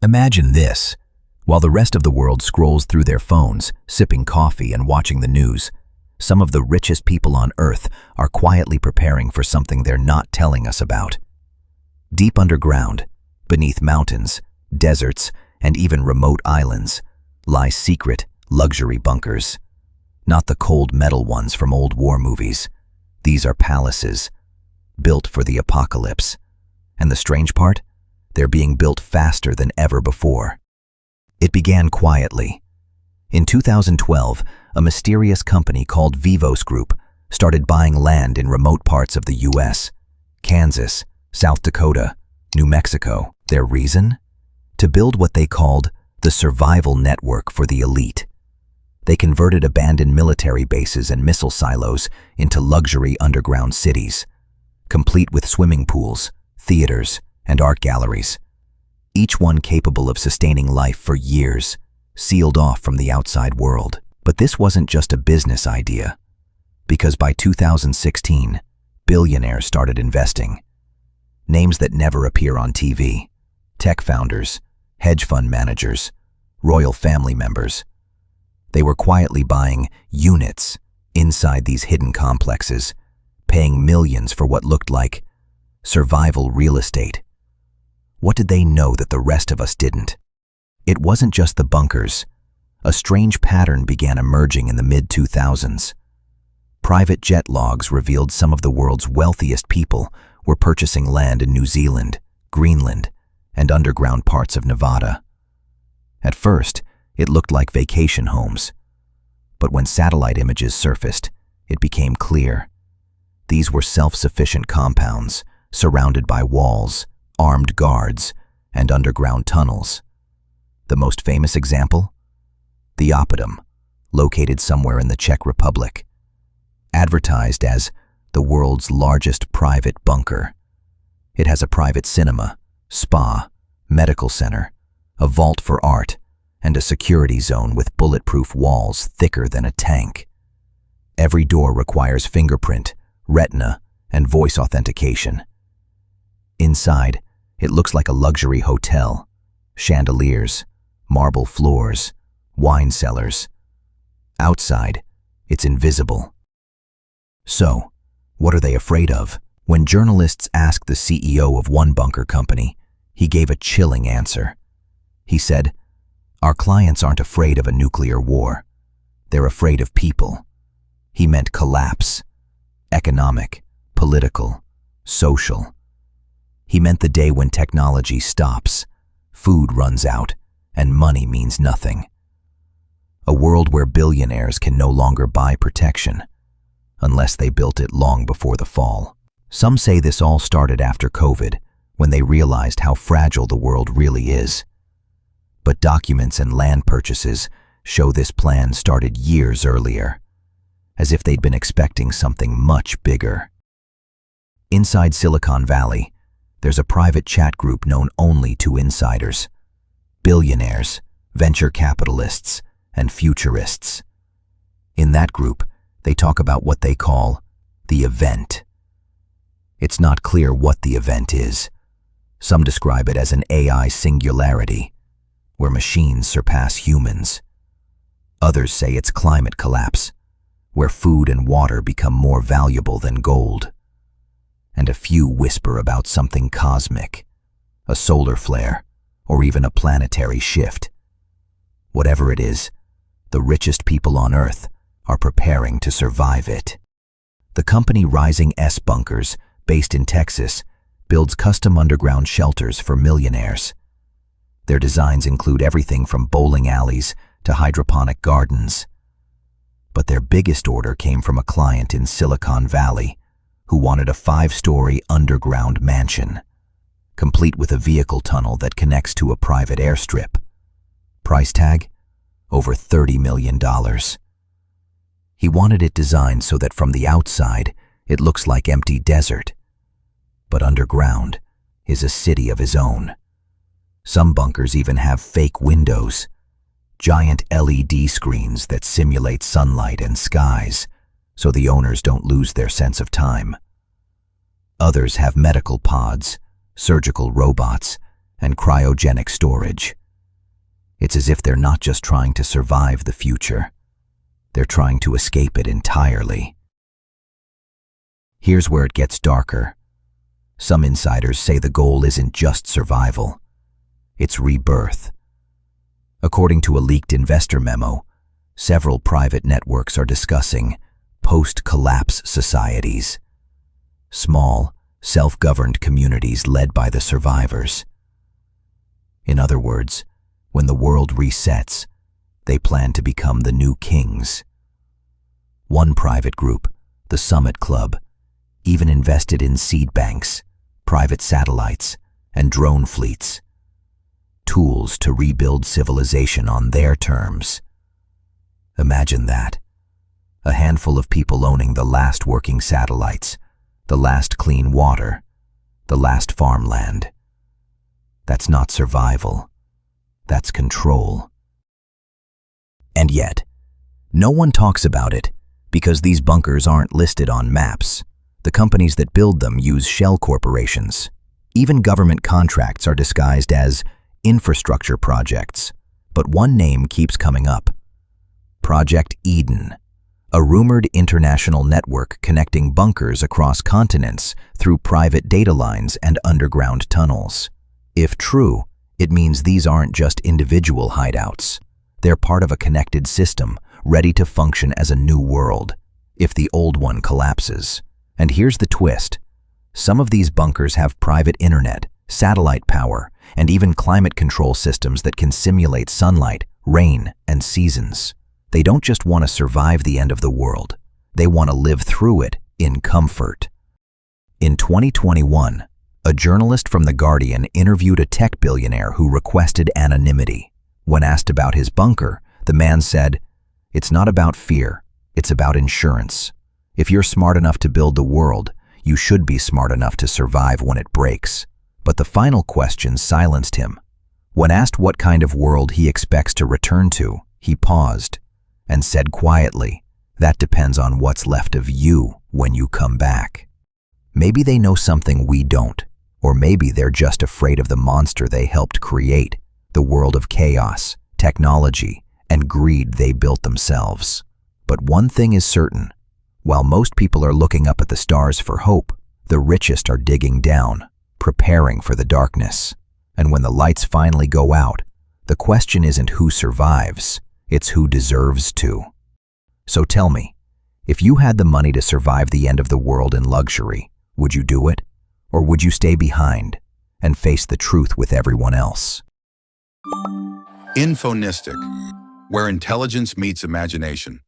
Imagine this. While the rest of the world scrolls through their phones, sipping coffee and watching the news, some of the richest people on Earth are quietly preparing for something they're not telling us about. Deep underground, beneath mountains, deserts, and even remote islands, lie secret, luxury bunkers. Not the cold metal ones from old war movies. These are palaces, built for the apocalypse. And the strange part? They're being built faster than ever before. It began quietly. In 2012, a mysterious company called Vivos Group started buying land in remote parts of the US, Kansas, South Dakota, New Mexico. Their reason? To build what they called the survival network for the elite. They converted abandoned military bases and missile silos into luxury underground cities, complete with swimming pools, theaters, and art galleries, each one capable of sustaining life for years, sealed off from the outside world. But this wasn't just a business idea, because by 2016, billionaires started investing. Names that never appear on TV, tech founders, hedge fund managers, royal family members. They were quietly buying units inside these hidden complexes, paying millions for what looked like survival real estate. What did they know that the rest of us didn't? It wasn't just the bunkers. A strange pattern began emerging in the mid-2000s. Private jet logs revealed some of the world's wealthiest people were purchasing land in New Zealand, Greenland, and underground parts of Nevada. At first, it looked like vacation homes. But when satellite images surfaced, it became clear. These were self-sufficient compounds, surrounded by walls, armed guards, and underground tunnels. The most famous example? The Oppidum, located somewhere in the Czech Republic. Advertised as the world's largest private bunker. It has a private cinema, spa, medical center, a vault for art, and a security zone with bulletproof walls thicker than a tank. Every door requires fingerprint, retina, and voice authentication. Inside, it looks like a luxury hotel. Chandeliers, marble floors, wine cellars. Outside, it's invisible. So, what are they afraid of? When journalists asked the CEO of one bunker company, he gave a chilling answer. He said, "Our clients aren't afraid of a nuclear war. They're afraid of people." He meant collapse. Economic, political, social. He meant the day when technology stops, food runs out, and money means nothing. A world where billionaires can no longer buy protection, unless they built it long before the fall. Some say this all started after COVID, when they realized how fragile the world really is. But documents and land purchases show this plan started years earlier, as if they'd been expecting something much bigger. Inside Silicon Valley, there's a private chat group known only to insiders. Billionaires, venture capitalists, and futurists. In that group, they talk about what they call the event. It's not clear what the event is. Some describe it as an AI singularity, where machines surpass humans. Others say it's climate collapse, where food and water become more valuable than gold. And a few whisper about something cosmic, a solar flare, or even a planetary shift. Whatever it is, the richest people on Earth are preparing to survive it. The company Rising S Bunkers, based in Texas, builds custom underground shelters for millionaires. Their designs include everything from bowling alleys to hydroponic gardens. But their biggest order came from a client in Silicon Valley who wanted a 5-story underground mansion, complete with a vehicle tunnel that connects to a private airstrip. Price tag? Over $30 million. He wanted it designed so that from the outside, it looks like empty desert. But underground is a city of his own. Some bunkers even have fake windows, giant LED screens that simulate sunlight and skies, so the owners don't lose their sense of time. Others have medical pods, surgical robots, and cryogenic storage. It's as if they're not just trying to survive the future, they're trying to escape it entirely. Here's where it gets darker. Some insiders say the goal isn't just survival, it's rebirth. According to a leaked investor memo, several private networks are discussing post-collapse societies, small, self-governed communities led by the survivors. In other words, when the world resets, they plan to become the new kings. One private group, the Summit Club, even invested in seed banks, private satellites, and drone fleets, tools to rebuild civilization on their terms. Imagine that. A handful of people owning the last working satellites, the last clean water, the last farmland. That's not survival. That's control. And yet, no one talks about it because these bunkers aren't listed on maps. The companies that build them use shell corporations. Even government contracts are disguised as infrastructure projects. But one name keeps coming up: Project Eden, a rumored international network connecting bunkers across continents through private data lines and underground tunnels. If true, it means these aren't just individual hideouts. They're part of a connected system, ready to function as a new world, if the old one collapses. And here's the twist. Some of these bunkers have private internet, satellite power, and even climate control systems that can simulate sunlight, rain, and seasons. They don't just want to survive the end of the world. They want to live through it in comfort. In 2021, a journalist from The Guardian interviewed a tech billionaire who requested anonymity. When asked about his bunker, the man said, "It's not about fear, it's about insurance. If you're smart enough to build the world, you should be smart enough to survive when it breaks." But the final question silenced him. When asked what kind of world he expects to return to, he paused and said quietly, "That depends on what's left of you when you come back." Maybe they know something we don't, or maybe they're just afraid of the monster they helped create, the world of chaos, technology, and greed they built themselves. But one thing is certain. While most people are looking up at the stars for hope, the richest are digging down, preparing for the darkness. And when the lights finally go out, the question isn't who survives, it's who deserves to. So tell me, if you had the money to survive the end of the world in luxury, would you do it? Or would you stay behind and face the truth with everyone else? Infonistic, where intelligence meets imagination.